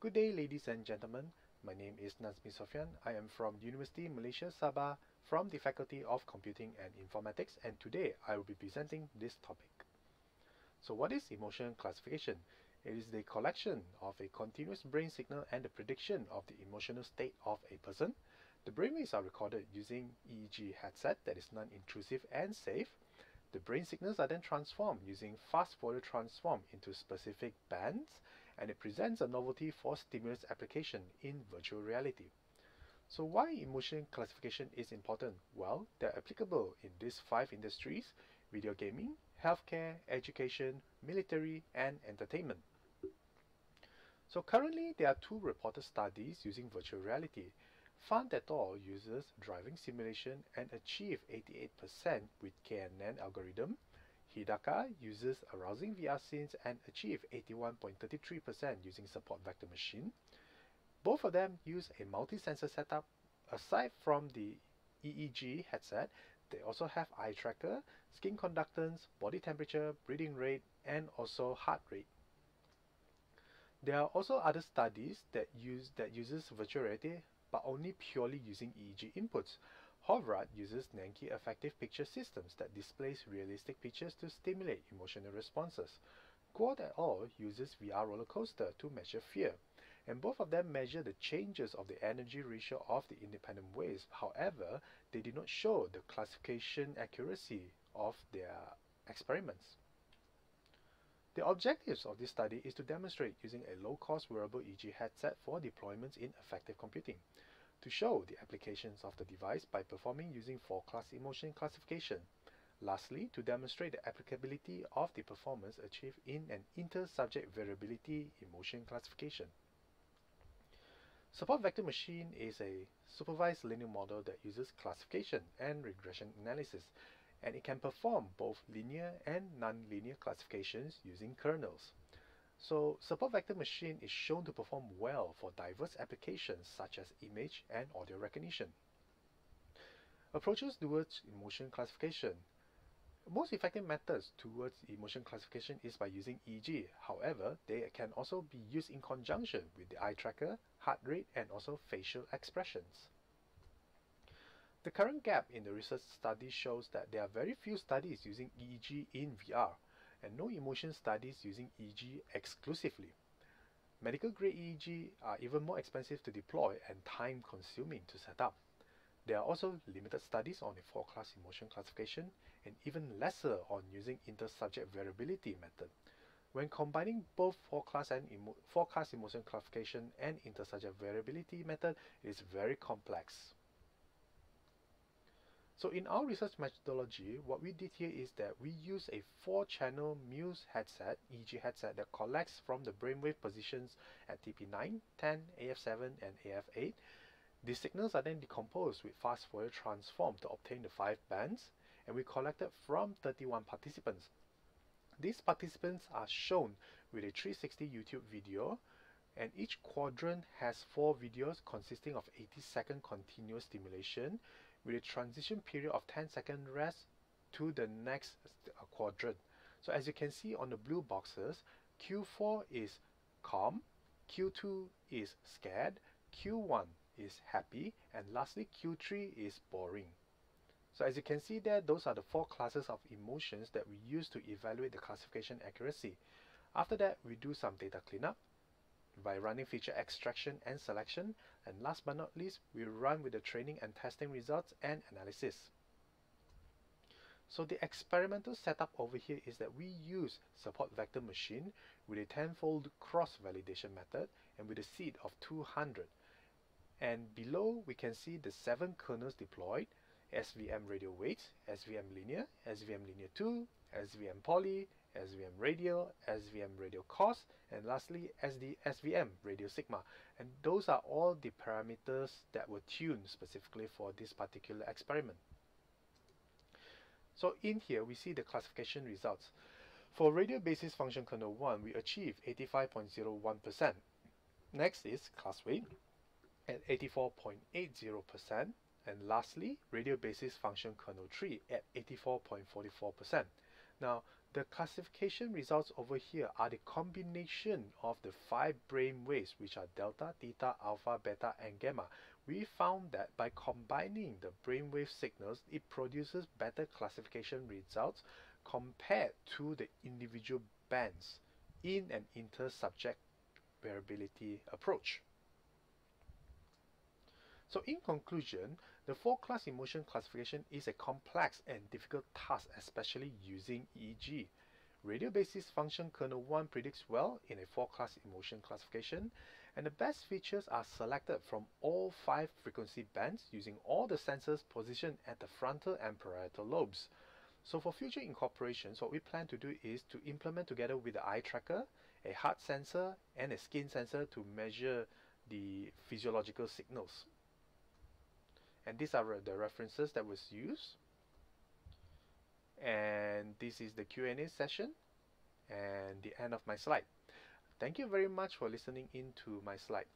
Good day, ladies and gentlemen. My name is Nazmi Sofian. I am from University Malaysia Sabah from the Faculty of Computing and Informatics, and today I will be presenting this topic. So what is emotion classification? It is the collection of a continuous brain signal and the prediction of the emotional state of a person. The brainwaves are recorded using EEG headset that is non-intrusive and safe. The brain signals are then transformed using fast Fourier transform into specific bands, and it presents a novelty for stimulus application in virtual reality. So why emotion classification is important? Well, they're applicable in these 5 industries: video gaming, healthcare, education, military, and entertainment. So currently there are 2 reported studies using virtual reality. Fan et al. Uses driving simulation and achieve 88% with KNN algorithm. Hidaka uses arousing VR scenes and achieve 81.33% using support vector machine. Both of them use a multi-sensor setup. Aside from the EEG headset, they also have eye tracker, skin conductance, body temperature, breathing rate, and also heart rate. There are also other studies that uses virtual reality but only purely using EEG inputs. Hovrat uses Nanki affective picture systems that displays realistic pictures to stimulate emotional responses. Guo et al. Uses VR roller coaster to measure fear, and both of them measure the changes of the energy ratio of the independent waves. However, they did not show the classification accuracy of their experiments. The objectives of this study is to demonstrate using a low-cost wearable EEG headset for deployments in affective computing, to show the applications of the device by performing using 4-class emotion classification. Lastly, to demonstrate the applicability of the performance achieved in an inter-subject variability emotion classification. Support vector machine is a supervised linear model that uses classification and regression analysis, and it can perform both linear and non-linear classifications using kernels. So support vector machine is shown to perform well for diverse applications such as image and audio recognition. Approaches towards emotion classification. Most effective methods towards emotion classification is by using EEG. However, they can also be used in conjunction with the eye tracker, heart rate, and also facial expressions. The current gap in the research study shows that there are very few studies using EEG in VR, and no emotion studies using EEG exclusively. Medical grade EEG are even more expensive to deploy and time consuming to set up. There are also limited studies on the 4-class emotion classification and even lesser on using inter-subject variability method. When combining both 4-class emotion classification and inter-subject variability method, it is very complex. So in our research methodology, what we did here is that we use a 4-channel Muse headset, EEG headset, that collects from the brainwave positions at TP9, 10, AF7, and AF8. These signals are then decomposed with fast Fourier transform to obtain the 5 bands, and we collected from 31 participants. These participants are shown with a 360 YouTube video, and each quadrant has 4 videos consisting of 80-second continuous stimulation with a transition period of 10-second rest to the next quadrant. So as you can see on the blue boxes, Q4 is calm, Q2 is scared, Q1 is happy, and lastly Q3 is boring. So as you can see there, those are the 4 classes of emotions that we use to evaluate the classification accuracy. After that, we do some data cleanup by running feature extraction and selection, and last but not least, we run with the training and testing results and analysis. So the experimental setup over here is that we use support vector machine with a 10-fold cross-validation method and with a seed of 200. And below we can see the 7 kernels deployed: SVM radio weight, SVM linear, SVM linear 2, SVM poly, SVM radial, SVM radial cos, and lastly SVM radial sigma. And those are all the parameters that were tuned specifically for this particular experiment. So in here we see the classification results. For radial basis function kernel 1, we achieve 85.01%. Next is class weight at 84.80%. And lastly, radial basis function kernel 3 at 84.44%. Now, The classification results over here are the combination of the 5 brain waves, which are delta, theta, alpha, beta, and gamma. We found that by combining the brainwave signals, it produces better classification results compared to the individual bands in an inter-subject variability approach. So in conclusion, the 4-class emotion classification is a complex and difficult task, especially using EEG. Radio basis function kernel 1 predicts well in a 4-class emotion classification, and the best features are selected from all 5 frequency bands using all the sensors positioned at the frontal and parietal lobes. So for future incorporations, what we plan to do is to implement together with the eye tracker, a heart sensor, and a skin sensor to measure the physiological signals. And these are the references that was used. And this is the Q&A session and the end of my slide. Thank you very much for listening in to my slide.